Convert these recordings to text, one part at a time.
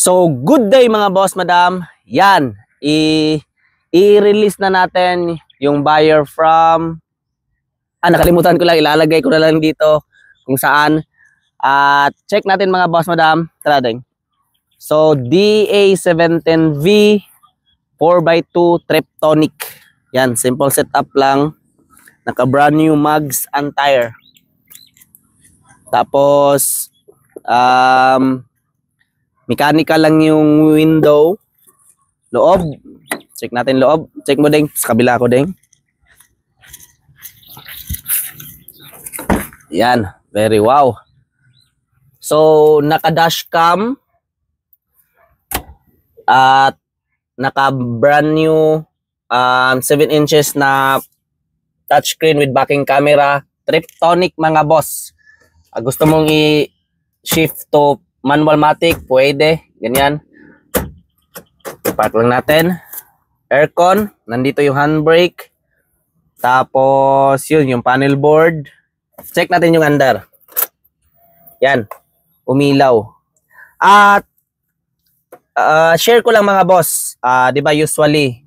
So, good day mga boss, madam. Yan, i-release na natin yung buyer from... nakalimutan ko lang, ilalagay ko na lang dito kung saan. At check natin mga boss, madam. Tara din. So, DA17V 4x2 Triptonic. Yan, simple setup lang. Naka brand new mugs and tire. Tapos, mechanical lang yung window. Loob. Check natin loob. Check mo din. Sa kabila ko din. Yan. Very wow. So, naka dashcam. At naka brand new 7 inches na touchscreen with backing camera. Triptonic mga boss. Gusto mong i-shift to manual matic, pwede. Ganyan. Park lang natin. Aircon. Nandito yung handbrake. Tapos, yun, yung panel board. Check natin yung under. Yan. Umilaw. At, share ko lang mga boss. Di ba usually,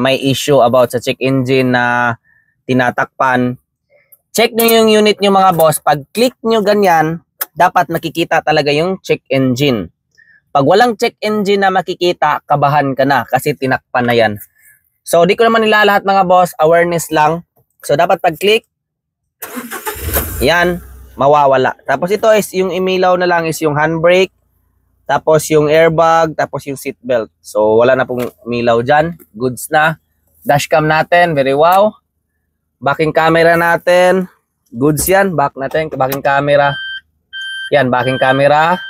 may issue about sa check engine na tinatakpan. Check nyo yung unit nyo mga boss. Pag click nyo ganyan, dapat nakikita talaga yung check engine. Pag walang check engine na makikita, kabahan ka na kasi tinakpan na yan. So, di ko naman nilalahat mga boss, awareness lang. So, dapat pag click, yan, mawawala. Tapos ito is yung imilaw na lang is yung handbrake, tapos yung airbag, tapos yung seatbelt. So, wala na pong umilaw dyan. Goods na. Dashcam natin, very wow. Backing camera natin, goods yan. Back natin, backing camera. Yan, backing camera.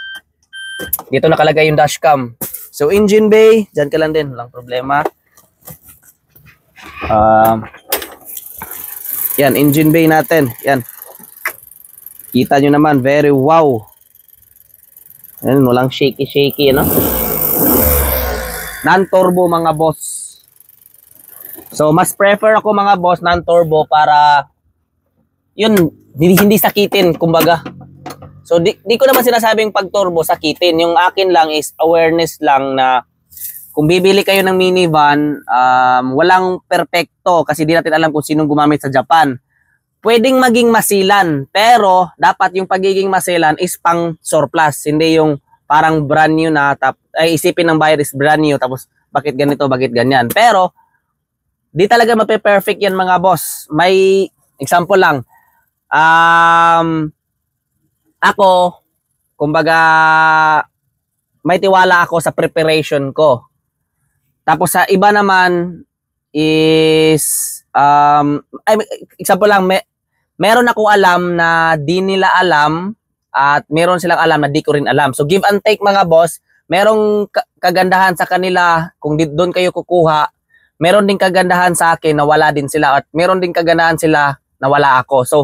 Dito nakalagay yung dashcam. So, engine bay, dyan ka lang din. Walang problema. Yan, engine bay natin. Yan. Kita nyo naman, very wow. Yan, walang shaky-shaky, no? Non-turbo mga boss. So, mas prefer ako mga boss non-turbo para yun, hindi sakitin, kumbaga. So, di ko naman sinasabing pag turbo sakitin. Yung akin lang is awareness lang na kung bibili kayo ng minivan, walang perfecto kasi di natin alam kung sinong gumamit sa Japan. Pwedeng maging masilan, pero dapat yung pagiging masilan is pang surplus. Hindi yung parang brand new na, isipin ng buyer is brand new, tapos bakit ganito, bakit ganyan. Pero, di talaga mape-perfect yan mga boss. May example lang. Ako, kumbaga, may tiwala ako sa preparation ko. Tapos sa iba naman is, example lang, meron ako alam na di nila alam at meron silang alam na di ko rin alam. So give and take mga boss, merong kagandahan sa kanila kung doon kayo kukuha, meron din kagandahan sa akin na wala din sila at meron din kagandahan sila na wala ako. So,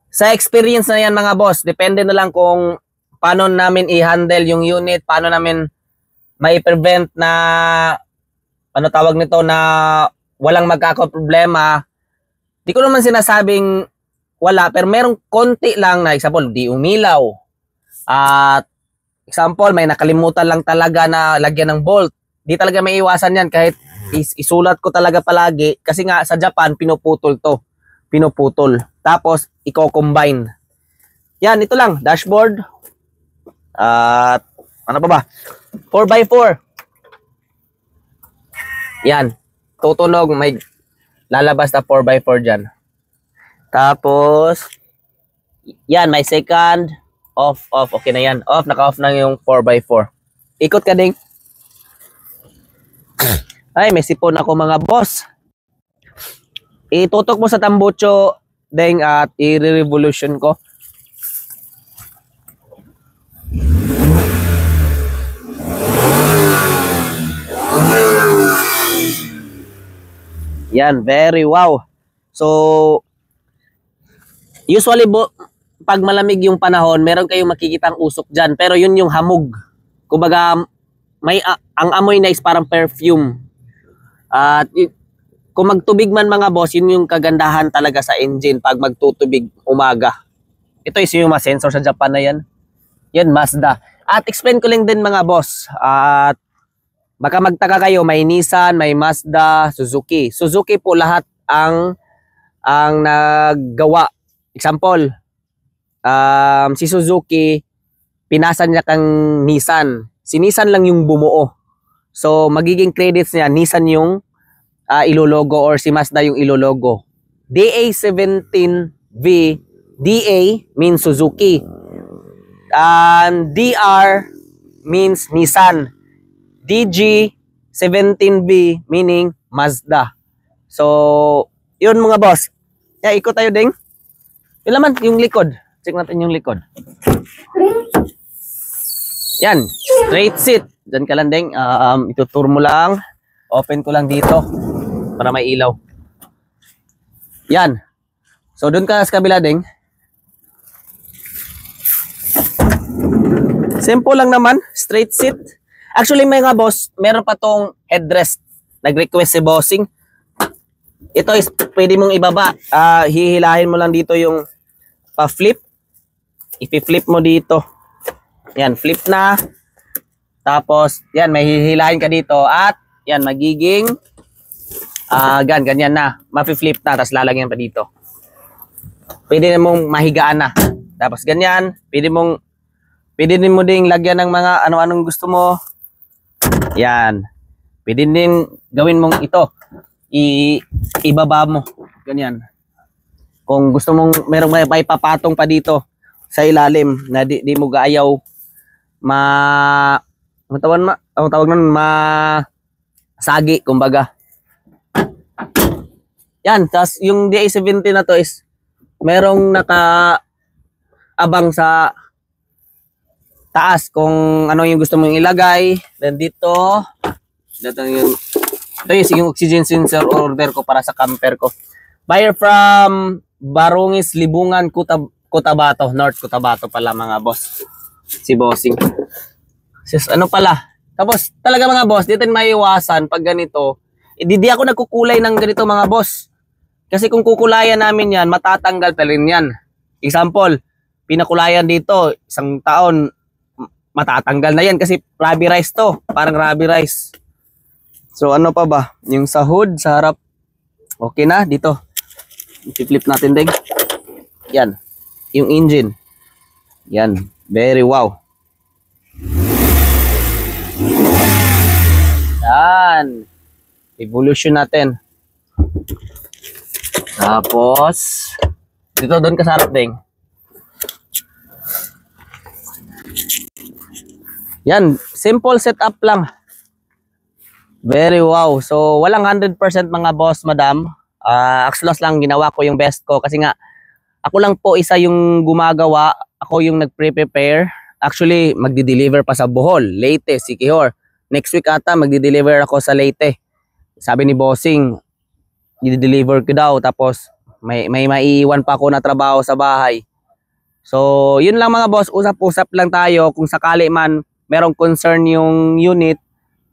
sa experience na yan mga boss, depende na lang kung paano namin i-handle yung unit, paano namin may prevent na, ano tawag nito, na walang magkakaproblema. Di ko naman sinasabing wala, pero merong konti lang na example, di umilaw. At example, may nakalimutan lang talaga na lagyan ng bolt. Di talaga may iwasan yan kahit isulat ko talaga palagi kasi nga sa Japan pinuputol to. Pinuputol. Tapos i-combine. Yan, ito lang, dashboard. At ano pa ba? 4x4. Yan. Tutunog, may lalabas na 4x4 dyan. Tapos yan, may second off. Okay na yan. Off, naka-off na yung 4x4. Ikot ka ding. Ay, may sipon ako mga boss. Itutok mo sa tambucho ding at i-revolution ko. Yan, very wow. So, usually pag malamig yung panahon, meron kayong makikitang usok dyan. Pero yun yung hamog. Kumbaga, ang amoy na is parang perfume. At kung magtubig man mga boss, yun yung kagandahan talaga sa engine pag magtutubig umaga. Ito is yung mga sensor sa Japan na yan. Yan, Mazda. At explain ko lang din mga boss. At baka magtaka kayo, may Nissan, may Mazda, Suzuki. Suzuki po lahat ang naggawa. Example, si Suzuki, pinasan niya kang Nissan. Si Nissan lang yung bumuo. So, magiging credits niya, Nissan yung ilologo or si Mazda yung ilologo. DA17V, DA means Suzuki. And DR means Nissan. DG17V meaning Mazda. So, yun mga boss. Ikot tayo ding. Yun naman, yung likod. Check natin yung likod. Yan, straight seat. Diyan ka lang ding. Itutur mo lang. Open ko lang dito para may ilaw. Yan. So, dun ka sa kabila ding. Simple lang naman, straight seat. Actually, mga boss, meron pa tong headrest. Nag-request si bossing. Ito is pwede mong ibaba. Hihilahin mo lang dito yung pa-flip. Ipi-flip mo dito. Yan, flip na. Tapos, yan, may hihilahin ka dito. At, yan, magiging ganyan na. Mapi-flip na, tapos lalagyan pa dito. Pwede na mong mahigaan na. Tapos, ganyan. Pwede din mo ding lagyan ng mga ano-anong gusto mo. Yan. Pwede din gawin mong ito. Ibaba mo. Ganyan. Kung gusto mong merong may papatong pa dito sa ilalim na di mo gaayaw tawag nun, sagi, kumbaga. Yan. Tapos yung DA17 na to is merong naka-abang sa taas kung ano yung gusto mong ilagay. Then dito yung oxygen sensor order ko para sa camper ko. Buyer from Barongis, Libungan, Cotabato, North Cotabato pala mga boss. Si bossing. Sis, ano pala? Tapos talaga mga boss, dito maiiwasan pag ganito. Di ako nagkukulay ng ganito mga boss. Kasi kung kukulayan namin yan, matatanggal pa rin yan. Example, pinakulayan dito, isang taon, matatanggal na yan kasi rubberized to. Parang rubberized. So ano pa ba? Yung sa hood, sa harap. Okay na, dito. I-flip natin din. Yan. Yung engine. Yan. Very wow. Yan. Evolution natin. Tapos, dito doon ka sa harap din. Yan, simple setup lang. Very wow. So, walang 100% mga boss, madam. Axlos lang ginawa ko yung best ko. Kasi nga, ako lang po isa yung gumagawa. Ako yung nag-prepare. Actually, magdi-deliver pa sa Bohol, Leyte, Siquijor. Next week ata, magdi-deliver ako sa Leyte. Sabi ni bossing, i-deliver ko daw. Tapos, may maiiwan pa ako na trabaho sa bahay. So, yun lang mga boss. Usap-usap lang tayo. Kung sakali man, merong concern yung unit,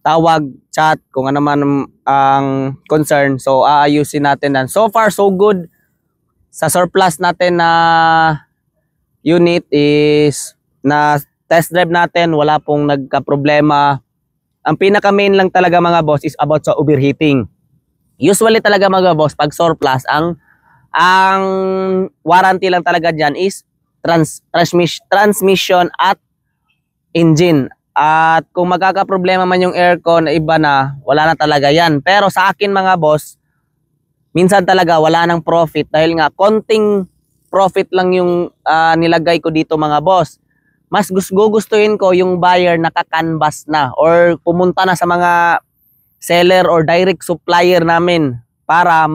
tawag, chat, kung ano man ang concern. So, aayusin natin yan. So far, so good. Sa surplus natin na unit is na test drive natin, wala pong nagka-problema. Ang pinaka-main lang talaga mga boss is about sa overheating. Usually talaga mga boss, pag surplus, ang warranty lang talaga dyan is transmission at engine. At kung magkakaproblema man yung aircon, iba na, wala na talaga yan. Pero sa akin mga boss, minsan talaga wala nang profit dahil nga konting profit lang yung nilagay ko dito mga boss. Mas gustuhin ko yung buyer naka-canvas na or pumunta na sa mga seller or direct supplier namin para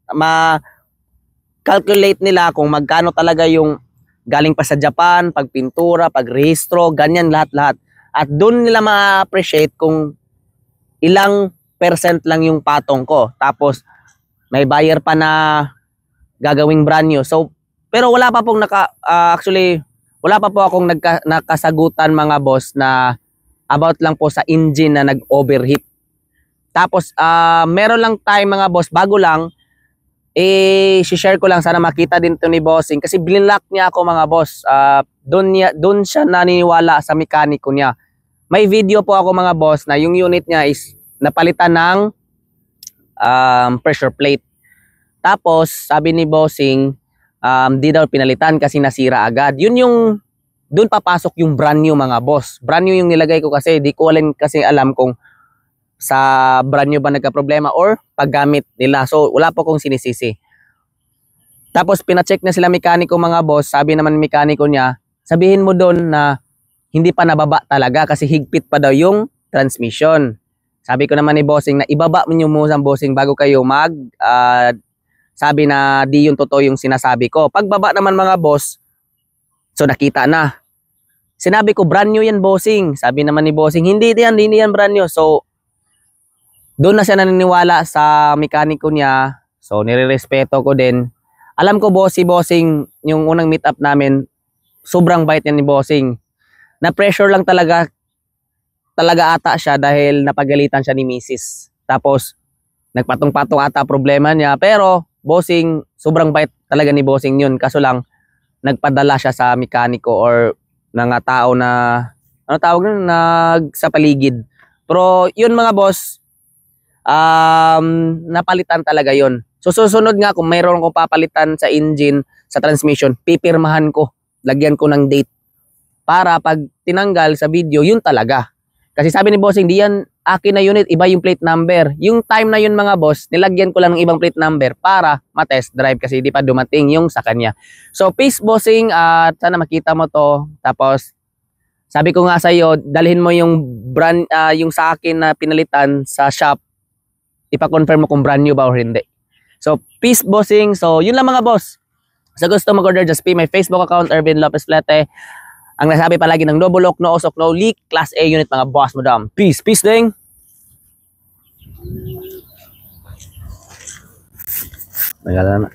ma-calculate nila kung magkano talaga yung galing pa sa Japan, pagpintura, pagrehistro, ganyan lahat-lahat. At doon nila ma-appreciate kung ilang percent lang yung patong ko. Tapos may buyer pa na gagawing brand new. So, pero wala pa pong wala pa po akong nakasagutan mga boss na about lang po sa engine na nag-overheat. Tapos meron lang time mga boss, bago lang, share ko lang, sana makita din to ni bossing kasi blinlock niya ako mga boss. Doon siya naniniwala sa mekaniko niya. May video po ako mga boss na yung unit niya is napalitan ng pressure plate. Tapos sabi ni bossing di daw pinalitan kasi nasira agad. Yun yung doon papasok yung brand new mga boss. Brand new yung nilagay ko kasi di ko kasi alam kung sa brand new ba nagka-problema or paggamit nila. So wala po kong sinisisi. Tapos pina-check na sila mekaniko mga boss. Sabi naman ng mekaniko niya, sabihin mo doon na hindi pa nababa talaga kasi higpit pa daw yung transmission. Sabi ko naman ni bossing na ibaba mo yung musang bossing bago kayo sabi na di yung totoo yung sinasabi ko. Pagbaba naman mga boss, so nakita na. Sinabi ko brand new yan bossing. Sabi naman ni bossing hindi yan brand new. So doon na siya naniniwala sa mekaniko niya. So nirerespeto ko din. Alam ko bossing yung unang meet up namin, sobrang bait yan ni bossing. Na pressure lang talaga ata siya dahil napagalitan siya ni Mrs. Tapos nagpatong-patong ata problema niya, pero bossing sobrang bait talaga ni bossing yun. Kaso lang nagpadala siya sa mekaniko or mga tao na ano tawag nun, sa paligid. Pero yun mga boss, napalitan talaga yun. So susunod nga kung mayroon akong papalitan sa engine, sa transmission, pipirmahan ko, lagyan ko ng date. Para pag tinanggal sa video, yun talaga. Kasi sabi ni bossing, di yan akin na unit, iba yung plate number. Yung time na yun mga boss, nilagyan ko lang ng ibang plate number para ma-test drive kasi di pa dumating yung sa kanya. So peace bossing, at sana makita mo to. Tapos sabi ko nga sa iyo, dalhin mo yung brand, yung sa akin na pinalitan sa shop. Ipa-confirm mo kung brand new ba or hindi. So peace bossing. So yun lang mga boss. Sa gusto mag-order, just pay my Facebook account, Ervin Lopez Plete. Ang nasabi palagi ng no bulok, no usok, no leak, Class A unit mga boss madam. Peace, peace ding. Magala na.